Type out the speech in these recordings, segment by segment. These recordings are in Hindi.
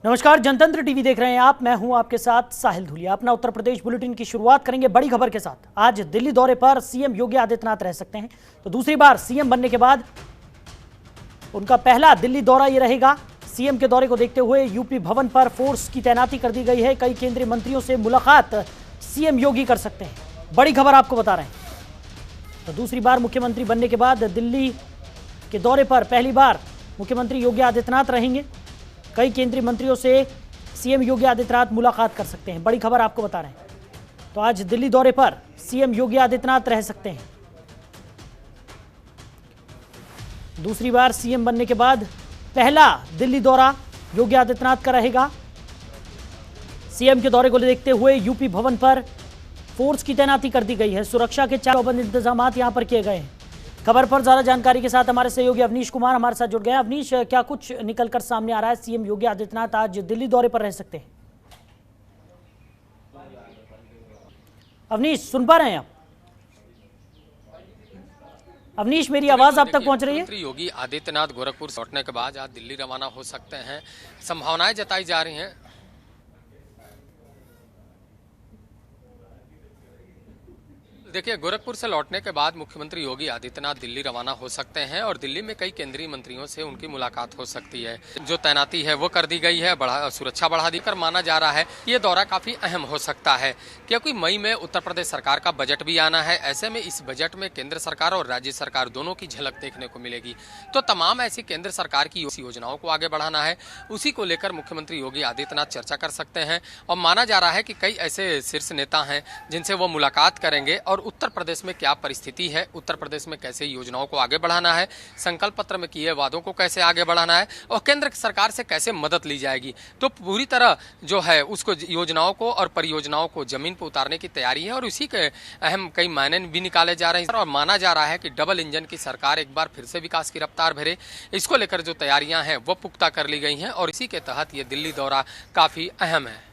नमस्कार, जनतंत्र टीवी देख रहे हैं आप। मैं हूं आपके साथ साहिल धुलिया। अपना उत्तर प्रदेश बुलेटिन की शुरुआत करेंगे बड़ी खबर के साथ। आज दिल्ली दौरे पर सीएम योगी आदित्यनाथ रह सकते हैं। तो दूसरी बार सीएम बनने के बाद उनका पहला दिल्ली दौरा ये रहेगा। सीएम के दौरे को देखते हुए यूपी भवन पर फोर्स की तैनाती कर दी गई है। कई केंद्रीय मंत्रियों से मुलाकात सीएम योगी कर सकते हैं। बड़ी खबर आपको बता रहे हैं। तो दूसरी बार मुख्यमंत्री बनने के बाद दिल्ली के दौरे पर पहली बार मुख्यमंत्री योगी आदित्यनाथ रहेंगे। कई केंद्रीय मंत्रियों से सीएम योगी आदित्यनाथ मुलाकात कर सकते हैं। बड़ी खबर आपको बता रहे हैं। तो आज दिल्ली दौरे पर सीएम योगी आदित्यनाथ रह सकते हैं। दूसरी बार सीएम बनने के बाद पहला दिल्ली दौरा योगी आदित्यनाथ का रहेगा। सीएम के दौरे को देखते हुए यूपी भवन पर फोर्स की तैनाती कर दी गई है। सुरक्षा के चौबंद इंतजाम यहां पर किए गए हैं। खबर पर ज्यादा जानकारी के साथ हमारे सहयोगी अवनीश कुमार हमारे साथ जुड़ गए हैं। अवनीश, क्या कुछ निकलकर सामने आ रहा है? सीएम योगी आदित्यनाथ आज दिल्ली दौरे पर रह सकते हैं। अवनीश, सुन पा रहे हैं आप? अवनीश, मेरी आवाज आप तक पहुंच रही है? मुख्यमंत्री योगी आदित्यनाथ गोरखपुर लौटने के बाद आज दिल्ली रवाना हो सकते हैं, संभावनाएं जताई जा रही हैं। देखिए, गोरखपुर से लौटने के बाद मुख्यमंत्री योगी आदित्यनाथ दिल्ली रवाना हो सकते हैं और दिल्ली में कई केंद्रीय मंत्रियों से उनकी मुलाकात हो सकती है। जो तैनाती है वो कर दी गई है, सुरक्षा बढ़ा दी कर माना जा रहा है ये दौरा काफी अहम हो सकता है, क्योंकि मई में उत्तर प्रदेश सरकार का बजट भी आना है। ऐसे में इस बजट में केंद्र सरकार और राज्य सरकार दोनों की झलक देखने को मिलेगी। तो तमाम ऐसी केंद्र सरकार की योजनाओं को आगे बढ़ाना है, उसी को लेकर मुख्यमंत्री योगी आदित्यनाथ चर्चा कर सकते हैं। और माना जा रहा है कि कई ऐसे शीर्ष नेता हैं जिनसे वो मुलाकात करेंगे और उत्तर प्रदेश में क्या परिस्थिति है, उत्तर प्रदेश में कैसे योजनाओं को आगे बढ़ाना है, संकल्प पत्र में किए वादों को कैसे आगे बढ़ाना है और केंद्र सरकार से कैसे मदद ली जाएगी। तो पूरी तरह जो है उसको योजनाओं को और परियोजनाओं को जमीन पर उतारने की तैयारी है और इसी के अहम कई मायने भी निकाले जा रहे हैं। और माना जा रहा है कि डबल इंजन की सरकार एक बार फिर से विकास की रफ्तार भरे, इसको लेकर जो तैयारियां हैं वो पुख्ता कर ली गई हैं और इसी के तहत ये दिल्ली दौरा काफी अहम है।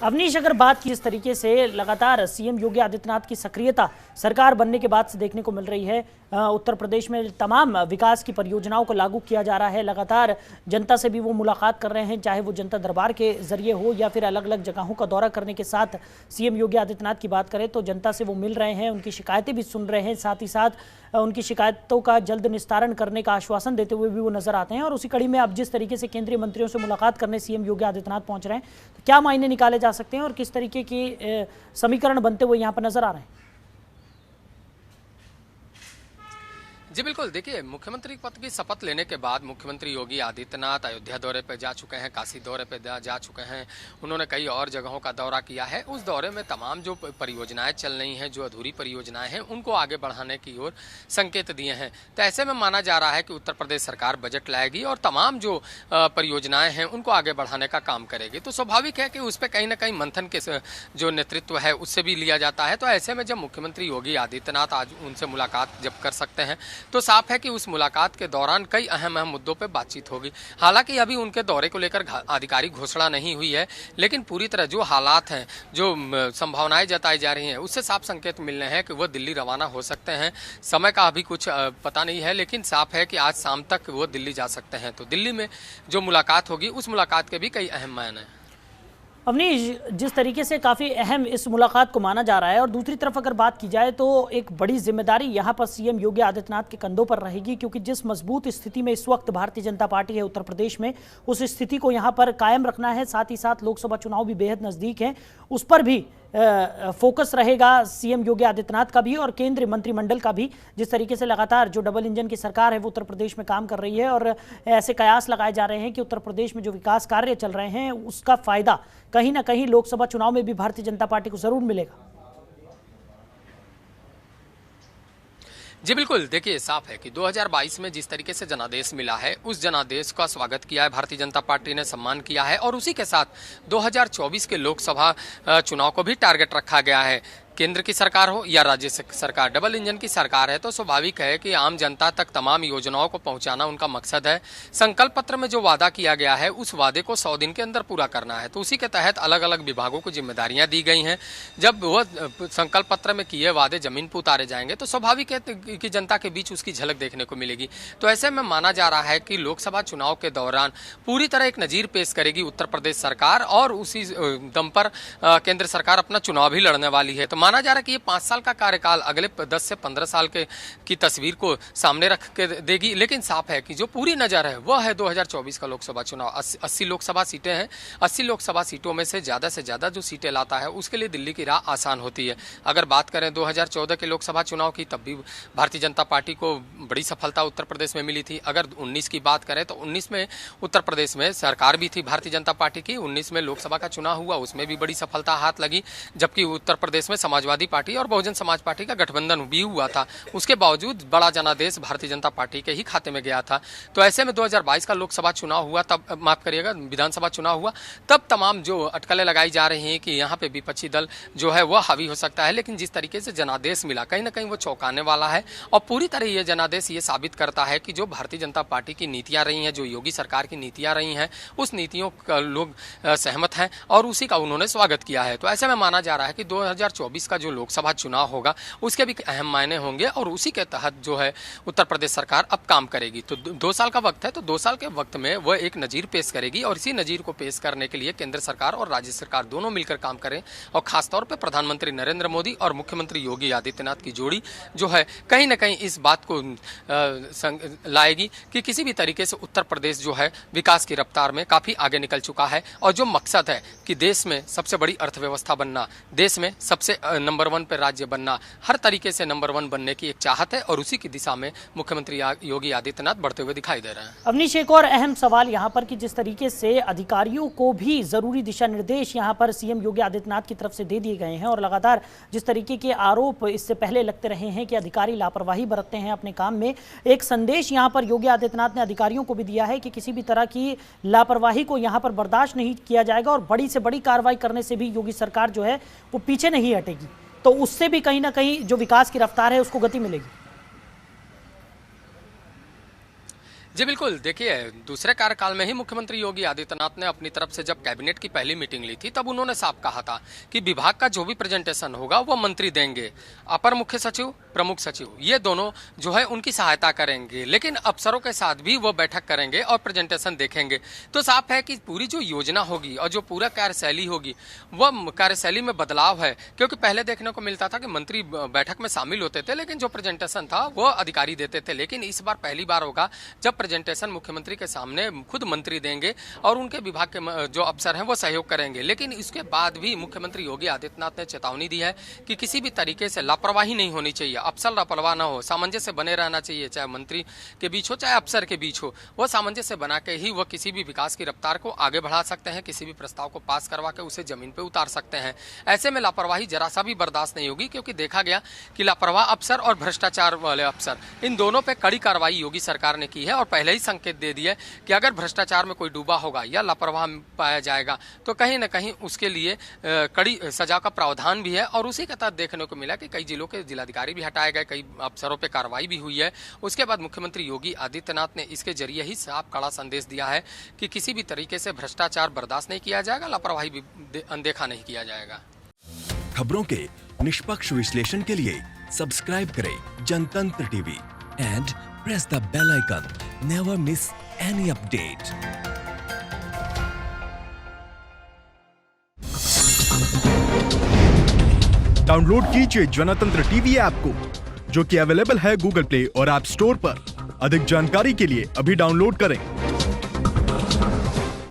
अवनीश, अगर बात की इस तरीके से लगातार सीएम योगी आदित्यनाथ की सक्रियता सरकार बनने के बाद से देखने को मिल रही है, उत्तर प्रदेश में तमाम विकास की परियोजनाओं को लागू किया जा रहा है। लगातार जनता से भी वो मुलाकात कर रहे हैं, चाहे वो जनता दरबार के जरिए हो या फिर अलग अलग जगहों का दौरा करने के साथ सीएम योगी आदित्यनाथ की बात करें तो जनता से वो मिल रहे हैं, उनकी शिकायतें भी सुन रहे हैं, साथ ही साथ उनकी शिकायतों का जल्द निस्तारण करने का आश्वासन देते हुए भी वो नजर आते हैं। और उसी कड़ी में अब जिस तरीके से केंद्रीय मंत्रियों से मुलाकात करने सीएम योगी आदित्यनाथ पहुंच रहे हैं, तो क्या मायने निकाले जा सकते हैं और किस तरीके के समीकरण बनते हुए यहाँ पर नजर आ रहे हैं? जी बिल्कुल, देखिए, मुख्यमंत्री पद की शपथ लेने के बाद मुख्यमंत्री योगी आदित्यनाथ अयोध्या दौरे पर जा चुके हैं, काशी दौरे पर जा चुके हैं, उन्होंने कई और जगहों का दौरा किया है। उस दौरे में तमाम जो परियोजनाएं चल रही हैं, जो अधूरी परियोजनाएं हैं, उनको आगे बढ़ाने की ओर संकेत दिए हैं। तो ऐसे में माना जा रहा है कि उत्तर प्रदेश सरकार बजट लाएगी और तमाम जो परियोजनाएं हैं उनको आगे बढ़ाने का काम करेगी। तो स्वाभाविक है कि उस पर कहीं ना कहीं मंथन के जो नेतृत्व है उससे भी लिया जाता है। तो ऐसे में जब मुख्यमंत्री योगी आदित्यनाथ आज उनसे मुलाकात जब कर सकते हैं तो साफ है कि उस मुलाकात के दौरान कई अहम मुद्दों पर बातचीत होगी। हालांकि अभी उनके दौरे को लेकर आधिकारिक घोषणा नहीं हुई है, लेकिन पूरी तरह जो हालात हैं, जो संभावनाएं जताई जा रही हैं, उससे साफ संकेत मिल रहे हैं कि वो दिल्ली रवाना हो सकते हैं। समय का अभी कुछ पता नहीं है, लेकिन साफ है कि आज शाम तक वो दिल्ली जा सकते हैं। तो दिल्ली में जो मुलाकात होगी उस मुलाकात के भी कई अहम मायने हैं। अवनीश, जिस तरीके से काफ़ी अहम इस मुलाकात को माना जा रहा है और दूसरी तरफ अगर बात की जाए तो एक बड़ी जिम्मेदारी यहाँ पर सीएम योगी आदित्यनाथ के कंधों पर रहेगी, क्योंकि जिस मजबूत स्थिति में इस वक्त भारतीय जनता पार्टी है उत्तर प्रदेश में, उस स्थिति को यहाँ पर कायम रखना है। साथ ही साथ लोकसभा चुनाव भी बेहद नज़दीक हैं, उस पर भी फोकस रहेगा सीएम योगी आदित्यनाथ का भी और केंद्रीय मंत्रिमंडल का भी। जिस तरीके से लगातार जो डबल इंजन की सरकार है वो उत्तर प्रदेश में काम कर रही है और ऐसे कयास लगाए जा रहे हैं कि उत्तर प्रदेश में जो विकास कार्य चल रहे हैं उसका फायदा कहीं ना कहीं लोकसभा चुनाव में भी भारतीय जनता पार्टी को जरूर मिलेगा। जी बिल्कुल, देखिए, साफ है कि 2022 में जिस तरीके से जनादेश मिला है उस जनादेश का स्वागत किया है भारतीय जनता पार्टी ने, सम्मान किया है और उसी के साथ 2024 के लोकसभा चुनाव को भी टारगेट रखा गया है केंद्र की सरकार हो या राज्य सरकार, डबल इंजन की सरकार है तो स्वाभाविक है कि आम जनता तक तमाम योजनाओं को पहुंचाना उनका मकसद है। संकल्प पत्र में जो वादा किया गया है उस वादे को 100 दिन के अंदर पूरा करना है, तो उसी के तहत अलग अलग विभागों को जिम्मेदारियां दी गई हैं। जब वह संकल्प पत्र में किए वादे जमीन पर उतारे जाएंगे तो स्वाभाविक है कि जनता के बीच उसकी झलक देखने को मिलेगी। तो ऐसे में माना जा रहा है कि लोकसभा चुनाव के दौरान पूरी तरह एक नजीर पेश करेगी उत्तर प्रदेश सरकार और उसी दम पर केंद्र सरकार अपना चुनाव भी लड़ने वाली है। तो माना जा रहा है कि ये 5 साल का कार्यकाल अगले 10 से 15 साल की तस्वीर को सामने रख के देगी। लेकिन साफ है कि जो पूरी नजर है वह है 2024 का लोकसभा चुनाव। 80 लोकसभा सीटें हैं। 80 लोकसभा सीटों में से ज्यादा जो सीटें लाता है उसके लिए दिल्ली की राह आसान होती है। अगर बात करें 2014 के लोकसभा चुनाव की, तब भी भारतीय जनता पार्टी को बड़ी सफलता उत्तर प्रदेश में मिली थी। अगर 19 की बात करें तो 19 में उत्तर प्रदेश में सरकार भी थी भारतीय जनता पार्टी की। 19 में लोकसभा का चुनाव हुआ, उसमें भी बड़ी सफलता हाथ लगी, जबकि उत्तर प्रदेश में समाजवादी पार्टी और बहुजन समाज पार्टी का गठबंधन भी हुआ था। उसके बावजूद बड़ा जनादेश भारतीय जनता पार्टी के ही खाते में गया था। तो ऐसे में 2022 का लोकसभा चुनाव हुआ, तब माफ करिएगा विधानसभा चुनाव हुआ, तब तमाम जो अटकलें लगाई जा रही हैं कि यहाँ पे विपक्षी दल जो है वह हावी हो सकता है। लेकिन जिस तरीके से जनादेश मिला कहीं ना कहीं वो चौंकाने वाला है और पूरी तरह ये जनादेश ये साबित करता है कि जो भारतीय जनता पार्टी की नीतियां रही हैं, जो योगी सरकार की नीतियां रही हैं, उस नीतियों का लोग सहमत हैं और उसी का उन्होंने स्वागत किया है। तो ऐसे में माना जा रहा है कि 2024 का जो लोकसभा चुनाव होगा उसके भी अहम मायने होंगे और उसी के तहत जो है उत्तर प्रदेश सरकार अब काम करेगी। तो 2 साल का वक्त है, तो 2 साल के वक्त में वह एक नजीर पेश करेगी और इसी नजीर को पेश करने के लिए केंद्र सरकार और राज्य सरकार दोनों मिलकर काम करें और खासतौर पर प्रधानमंत्री नरेंद्र मोदी और मुख्यमंत्री योगी आदित्यनाथ की जोड़ी जो है कहीं ना कहीं इस बात को लाएगी कि किसी भी तरीके से उत्तर प्रदेश जो है विकास की रफ्तार में काफी आगे निकल चुका है और जो मकसद है कि देश में सबसे बड़ी अर्थव्यवस्था बनना, देश में सबसे नंबर 1 पर राज्य बनना, हर तरीके से नंबर 1 बनने की एक चाहत है और उसी की दिशा में मुख्यमंत्री योगी आदित्यनाथ बढ़ते हुए दिखाई दे रहे हैं। अवनीश, एक और अहम सवाल यहाँ पर कि जिस तरीके से अधिकारियों को भी जरूरी दिशा निर्देश यहाँ पर सीएम योगी आदित्यनाथ की तरफ से दे दिए गए हैं और लगातार जिस तरीके के आरोप इससे पहले लगते रहे हैं कि अधिकारी लापरवाही बरतते हैं अपने काम में, एक संदेश यहाँ पर योगी आदित्यनाथ ने अधिकारियों को भी दिया है कि किसी भी तरह की लापरवाही को यहाँ पर बर्दाश्त नहीं किया जाएगा और बड़ी से बड़ी कार्रवाई करने से भी योगी सरकार जो है वो पीछे नहीं हटेगी। तो उससे भी कहीं ना कहीं जो विकास की रफ्तार है उसको गति मिलेगी। जी बिल्कुल, देखिए दूसरे कार्यकाल में ही मुख्यमंत्री योगी आदित्यनाथ ने अपनी तरफ से जब कैबिनेट की पहली मीटिंग ली थी तब उन्होंने साफ कहा था कि विभाग का जो भी प्रेजेंटेशन होगा वो मंत्री देंगे, अपर मुख्य सचिव, प्रमुख सचिव, ये दोनों जो है उनकी सहायता करेंगे, लेकिन अफसरों के साथ भी वो बैठक करेंगे और प्रेजेंटेशन देखेंगे। तो साफ है कि पूरी जो योजना होगी और जो पूरा कार्यशैली होगी वह कार्यशैली में बदलाव है, क्योंकि पहले देखने को मिलता था कि मंत्री बैठक में शामिल होते थे लेकिन जो प्रेजेंटेशन था वो अधिकारी देते थे। लेकिन इस बार पहली बार होगा जब प्रेजेंटेशन मुख्यमंत्री के सामने खुद मंत्री देंगे और उनके विभाग के जो अफसर हैं वो सहयोग करेंगे। लेकिन इसके बाद भी मुख्यमंत्री योगी आदित्यनाथ ने चेतावनी दी है कि किसी भी तरीके से लापरवाही नहीं होनी चाहिए, अफसर लापरवाह ना हो, सामंजस्य बने रहना चाहिए, चाहे मंत्री के बीच हो चाहे अफसर के बीच हो, वो सामंजस्य बना के ही वो किसी भी विकास की रफ्तार को आगे बढ़ा सकते हैं, किसी भी प्रस्ताव को पास करवा के उसे जमीन पे उतार सकते हैं। ऐसे में लापरवाही जरा सा भी बर्दाश्त नहीं होगी, क्योंकि देखा गया कि लापरवाह अफसर और भ्रष्टाचार वाले अफसर, इन दोनों पे कड़ी कार्रवाई योगी सरकार ने की है और पहले ही संकेत दे दिया कि अगर भ्रष्टाचार में कोई डूबा होगा या लापरवाह पाया जाएगा तो कहीं न कहीं उसके लिए कड़ी सजा का प्रावधान भी है। और उसी के तहत देखने को मिला कि कई जिलों के जिलाधिकारी भी हटाए गए, कई अफसरों पे कार्रवाई भी हुई है। उसके बाद मुख्यमंत्री योगी आदित्यनाथ ने इसके जरिए ही साफ कड़ा संदेश दिया है कि किसी भी तरीके से भ्रष्टाचार बर्दाश्त नहीं किया जाएगा, लापरवाही भी अनदेखा नहीं किया जाएगा। खबरों के निष्पक्ष विश्लेषण के लिए सब्सक्राइब करें Jantantra TV and press the bell icon. Never miss any update. Download कीजिए जनतंत्र टीवी ऐप को, जो कि अवेलेबल है गूगल प्ले और ऐप स्टोर पर। अधिक जानकारी के लिए अभी डाउनलोड करें।